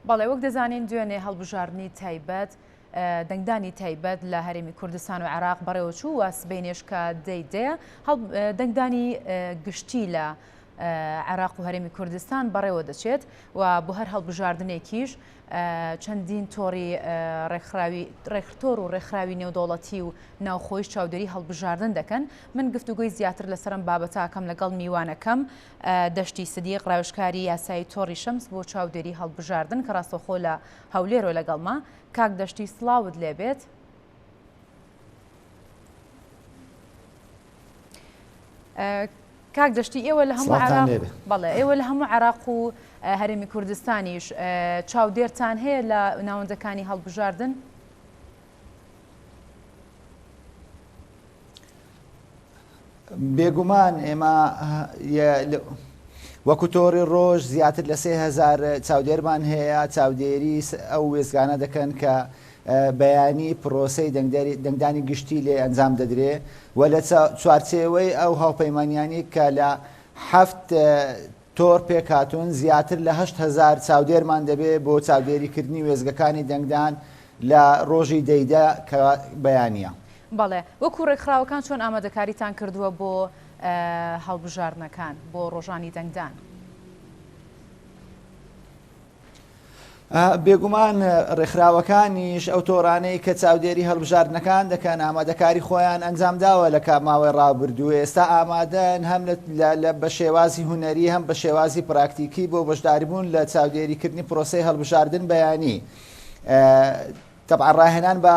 بەڵێ وەک دەزانین دوێنێ هەڵبژاردننی تایبەت دەنگدانی تایبەت لە هەرێمی کوردستان و عێراق بەڕێوە چوو و سبەینێشکە دەیدەیە دەنگدانی گشتی لە عێراق و هەرێمی کوردستان بەڕێوە دەچێت و بۆ هەر هەڵبژاردنێکیش چەندین تۆڕی ڕێکخراوی و ڕێکخراوی نێودەوڵەتی و ناوخۆیش چاودێری هەڵبژاردن دەکەن. من گفتوگوی زیاتر لەسەرم بابەتاکەم لەگەڵ میوانەکەم دەشتی سدیق ڕاوێژکاری یاسایی تۆڕی شەمس بۆ چاودێری هەڵبژاردن کە ڕاستەوخۆ لە هەولێرۆ لەگەڵما. کاک دەشتی سڵاوت لێبێت. کاک دەشتی ئێوە لە هەموو عێراق بەڵێ ئێوە لە هەموو عێراق و هەرێمی کوردستانیش چاودێرتان هەیە لە ناوەندەکانی هەڵبژاردن؟ بێگومان ئێمە وەکو تۆڕی ڕۆژ زیاتر لە 3000 چاودێرمان هەیە. چاودێری ئەو وێزگانە دەکەن کە بەیانی پرۆسەی دەنگدانی گشتی لێ ئەنجام دەدرێ و لە چوارچێوەی ئەو هاوپەیمانیانی کە لە 7 تۆڕ پێکهاتوون زیاتر لە 8000 چاودێرمان دەبێت بۆ چاودێریکردنی وێزگەکانی دەنگدان لە ڕۆژی دەیدا کە بەیانیە. بەڵێ وەکو ڕێکخراوەکان چۆن ئامادەکاریتان کردووە بۆ هەڵبژاردنەکان بۆ ڕۆژانی دەنگدان؟ بێگومان ڕێکخراوەکانیش ئەو تۆڕانەی کە چاودێری هەڵبژاردنەکان دەکەن ئامادەکاری خۆیان ئەنجام داوە لە ماوەی ڕابردوو. ئێستا ئامادەن هەم بە شێوازی هونەری هەم بە شێوازی پراکتیکی بۆ بەشداریبوون لە چاودێریکردنی پرۆسەی هەڵبژاردن بەیانی. تەبعاً ڕاهێنان بە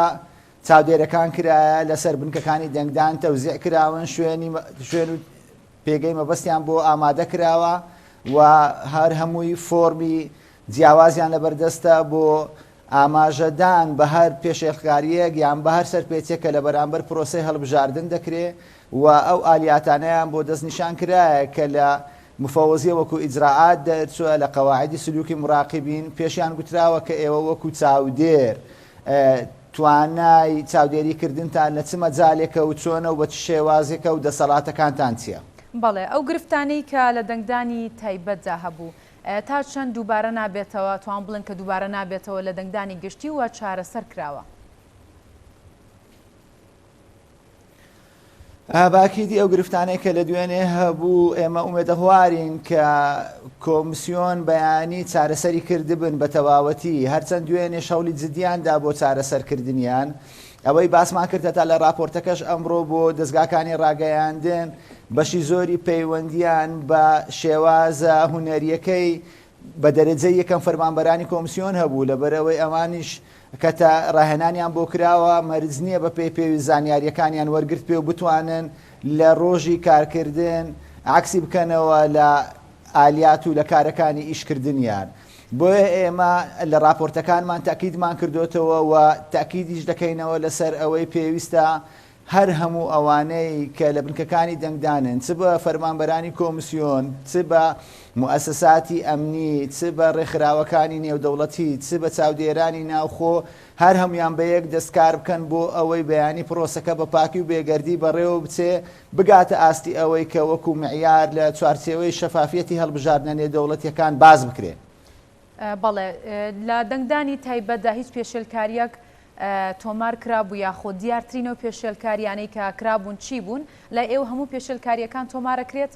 چاودێرەکان کرایە لەسەر بنکەکانی دەنگدان تەوزیع کراون شوێن و پێگەی مەبەستیان بۆ ئامادە کراوە و هەر هەمووی فۆرمی جیاوازیان لەبەردەستە بۆ ئاماژەدان بە هەر پێشێڵکاریەک یان بە هەر سەرپێچێکە لە بەرامبەر پرۆسەی هەڵبژاردن دەکرێت و ئەو ئالیاتانەیان بۆ دەستنیشان کرایە کە لە مفەوەزیە وەکو ئیجراعات دەرچووە لە قەواعیدی سلوکی مراقبین پێشیان گوتراوە کە ئێوە وەکو چاودێر توانای چاودێریکردنتان لە چ مەجالێکە و چۆنە و بە چ شێوازێکە و دەسەڵاتەکانتان چییە؟ بەڵێ ئەو گرفتانەی کە لە دەنگدانی تایبەتدا هەبوو تا چەند دووبارە نابێتەوە توان بڵن کە دووبارە نابێتەوە لە دەنگدانی گشتی و چارەسەر کراوە؟ باکیدی ئەو گرفتانەی کە لە دوێنێ هەبوو ئێمە ئومێدەخوارین کە کۆمیسیۆن بەیانی چارەسەری کردبن بە تەواوەتی هەرچەند دوێنێ شەولی جدیاندا بۆ چارەسەرکردنیان. ئەوەی باسمان کردێتە لە راپۆرتەکەش ئەمڕۆ بۆ دەستگاکانی ڕاگەیاندن بەشی زۆری پەیوەندیان بە شێوازە هونەریەکەی بە دەرەجەی یەکەم فەرمانبەرانی کۆمیسیۆن هەبوو لەبەرەوەی ئەوانیش کەتە ڕاهێنانیان بۆ کراوە مەرج نییە بە پێویست زانیاریەکانیان وەرگرت پێ و بتوانن لە ڕۆژی کارکردن عکسی بکەنەوە لە ئالیات و لە کارەکانی ئیشکردنیان. بۆیە ئێمە لە راپۆرتەکانمان تاکیدمان کردوتەوە و تاکیدیش دەکەینەوە لەسەر ئەوەی پێویستە هەر هەموو ئەوانەی کە لە بنکەکانی دەنگدانن چ بە فەرمانبەرانی کۆمیسیۆن چ بە موسساتی ئەمنی چ بە ڕێکخراوەکانی نێودەوڵەتی چ بە چاودێرانی ناوخۆ هەر هەمویان بە یەک دەستکار بکەن بۆ ئەوەی بەیانی پرۆسەکە بە پاکی و بێگەردی بەڕێوە بچێ بگاتە ئاستی ئەوەی کە وەکو معیار لە چوارچێوەی شەفافیەتی هەڵبژاردنە نێودەوڵەتیەکان باز بکرێت. بەڵێ لە دەنگدانی تایبەتدا هیچ پێشێلکاریەک تۆمار کرابوو یاخۆ دیارترینەوە پێشێلکاریانەی کە کرابوون چی بوون لە ئێوە هەموو پێشێلکاریەکان تۆمارەکرێت؟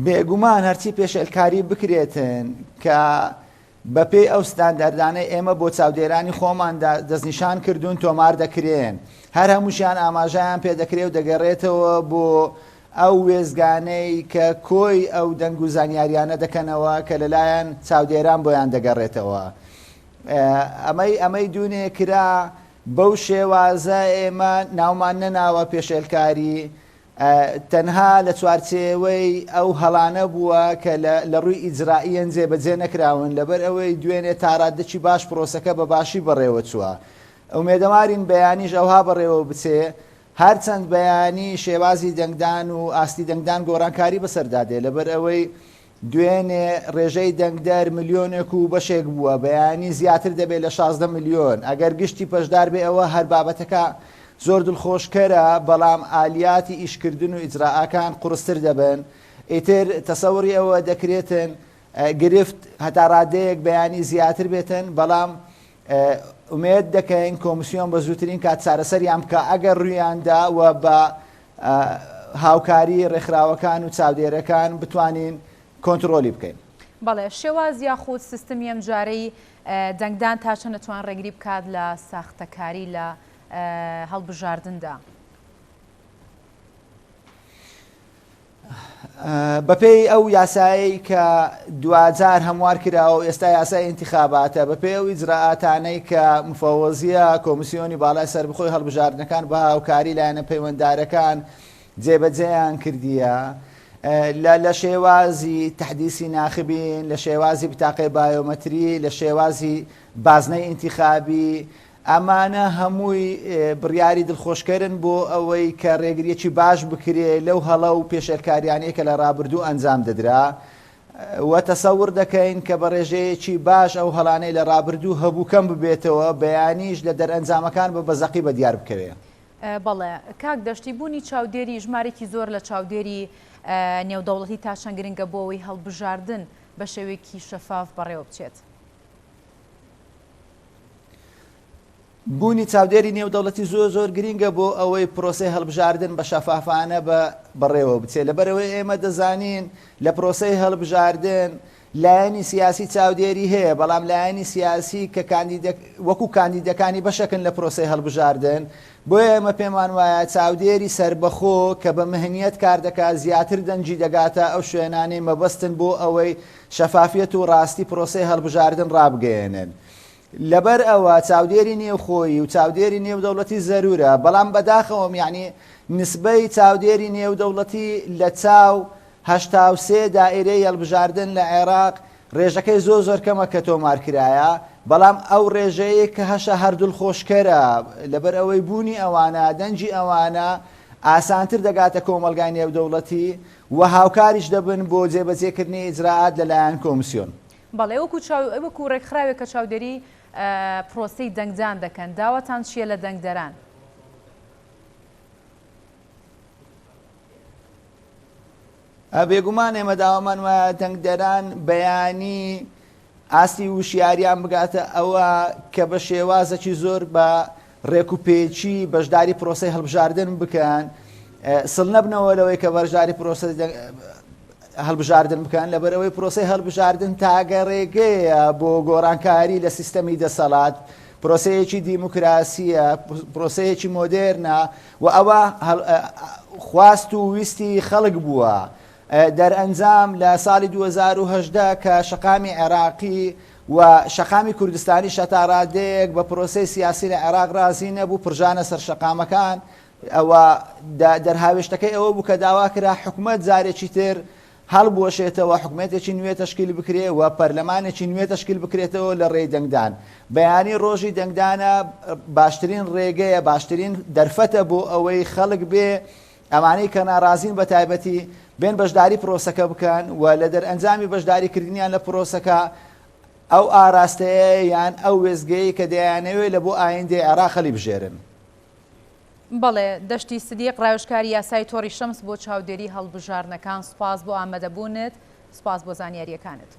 بێگومان هەرچی پێشێلکاری بکرێتن کە بەپێی ئەو ستاندەردانەی ئێمە بۆ چاودێرانی خۆمان دەستنیشان کردوون تۆمار دەکرێن هەر هەمووشیان ئاماژەیان پێدەکرێت و دەگەڕێتەوە بۆ ئەو وێزگانەی کە کۆی ئەو دەنگ و زانیاریانە دەکەنەوە کە لەلایەن چاودێران بۆیان دەگەڕێتەوە. ئەمەی دوونێ کرا بەو شێوازە ئێمە ناومان نەناوە پێشێلکاری تەنها لە چوارچێوەی ئەو هەڵانە بووە کە لە ڕووی ئیجرائیەن جێبەجێ نەکراون لەبەر ئەوەی دوێنێ تاڕاددەچی باش پرۆسەکە بە باشی بەڕێوە چووە. ئومێدەمارین بەیانیش ئەوها بەڕێوە بچێ هەرچەند بەیانی شێوازی دەنگدان و ئاستی دەنگدان گۆڕانکاری بەسەردادێ لەبەر ئەوەی دوێنێ ڕێژەی دەنگدەر ملیۆنێک و بەشێک بووە بەیانی زیاتر دەبێت لە 16 ملیۆن ئەگەر گشتی پەشدار بێ ئەوە هەر بابەتەکە زۆر دڵخۆشکەرە بەڵام ئالیاتی ئیشکردن و ئیجراعەکان قورستر دەبن. ئیتر تەسەوری ئەوە دەکرێتن گرفت هەتا ڕادەیەک بەیانی زیاتر بێتن بەڵام ئومێد دەکەین کۆمیسیۆن بە زووترین کات چارەسەریان بکە ئەگەر ڕوویاندا و بە هاوکاری ڕێکخراوەکان و چاودێرەکان بتوانین کۆنتترۆلی بکەین. بەڵێ شێواز یاخود سیستمی ئەم جارەی دەنگدان تا چەند نەتوان ڕێگری بکات لە ساختەکاری لە هەڵبژاردندا. بەپێی ئەو یاسایی کە دوجار هەموار کراوە و ئێستا یاسای انتخاباتە بەپێی ئەو ئیجراعاتانەی کە مفەوەزیە کۆمیسیۆنی باڵای سەربەخۆی هەڵبژاردنەکان بە هاوکاری لایەنە پەیوەنددارەکان جێبەجێیان کردیە لە شێوازی تحدیسی ناخبین لە شێوازی بتاقی بایۆمەتری لە شێوازی بازنەی انتخابی ئەمانە هەمووی بڕیاری دڵخۆشکردن بۆ ئەوەی کە ڕێگریەکی باش بکرێ لەو هەڵە و پێشێرکاریانەیە کە لە ڕابردوو ئەنجام دەدرا وە تەسەور دەکەین کە بە ڕێژەیەکی باش ئەو هەڵانەی لە ڕابردوو هەبوو کەم ببێتەوە بەیانیش لە دەرئەنجامەکان بە بەزەقی بە دیار بکەوێ. بەڵێ کاک دەشتی بوونی چاودێری ژمارێکی زۆر لە چاودێری نێودەوڵەتی تا چەند گرنگە بۆ ئەوەی هەڵبژاردن بە شێوەیەکی شەفاف بەڕێوە بچێت. بوونی چاودێری نێودەوڵەتی زۆر گرینگە بۆ ئەوەی پرۆسەی هەڵبژاردن بە شەفافانە بەڕێوە بچێت لەبەرەوەی ئێمە دەزانین لە پرۆسەی هەڵبژاردن لایەنی سیاسی چاودێری هەیە بەڵام لایەنی سیاسی کە وەکو کاندیدەکانی بەشەکن لە پرۆسەی هەڵبژاردن بۆیە ئێمە پێمان وایە چاودێری سربەخۆ کە بە مهنیەت کار دەکات زیاتر دەنجی دەگاتە ئەو شوێنانەی مەبەستن بۆ ئەوەی شەفافیەت و ڕاستی پرۆسەی هەڵبژاردن ڕابگەێنن. لەبەر ئەوە چاودێری نێوخۆیی و چاودێری نێودەوڵەتی زەرورە بەڵام بەداخەوەم یعنی نسبەی چاودێری نێودەوڵەتی لە چاو 83 دائیرەی هەڵبژاردن لە عێراق ڕێژەکەی زۆر کەمە کە تۆمارکرایە بەڵام ئەو ڕێژەیە کە هەشە هەردوو خۆشکەرە لەبەر ئەوەی بوونی ئەوانە دەنجی ئەوانە ئاسانتر دەگاتە کۆمەلگای نێودەوڵەتی و هاوکاریش دەبن بۆ جێبەجێکردنی ئیجراعات لەلایەن کۆمیسیۆن. بەڵێ وەکو ڕێکخراوێک کە چاودێری پرۆسەی دەنگدان دەکەن داوەتان چییە لە دەنگدەران؟ بێگومان ئێمە داوامان وایە دەنگدەران بەیانی ئاستی وشیاریان بگاتە ئەوە کە بە شێوازەکی زۆر بە ڕێکوپێکی بەشداری پرۆسەی هەڵبژاردن بکەن سڵ نەبنەوە لەوەی کە بەشداری پرۆسە هەڵبژاردن بکەن لەبەرەوەی پرۆسەی هەڵبژاردن تاگە ڕێگەیە بۆ گۆڕانکاری لە سیستەمی دەسەڵات پرۆسەیەکی دیموکراسیە پرۆسەیەکی مۆدێرنە و ئەوە خواست و ویستی خەڵک بووە دەرئەنجام لە ساڵی 2010 کە شەقامی عێراقی و شەقامی کوردستانی شەتاڕادەیەک بە پرۆسەی سیاسی لە عێراق رازی نەبوو پرژانە سەر شەقامەکان ئەوە دەرهاوێشتەکەی ئەوە بوو کە داوا کرا حکومەت جارێکی تر هەڵبوەشێتەوە حکومەتێکی نوێ تەشکیل بکرێ و پەرلەمانێکی نوێ تەشکیل بکرێتەوە لە ڕێی دەنگدان بەیانی ڕۆژی دەنگدانە باشترین ڕێگەیە باشترین دەرفەتە بۆ ئەوەی خەڵک بێ ئەمانەی کە ناڕازین بە تایبەتی بێن بەشداری پرۆسەکە بکەن و لە دەرئەنجامی بەشداریکردنیان لە پرۆسەکە ئەو ئاراستەیە یان ئەو وێزگەی کە دەیانەوێت لە بۆ ئایندەی عێراق خەڵی بژێرن. بەڵێ دەشتی سدیق ڕاوێژکاری یاسای تۆڕی شەمس بۆ چاودێری هەڵبژاردنەکان سوپاس بۆ ئامادەبوونت سوپاس بۆ زانیاریەکانت.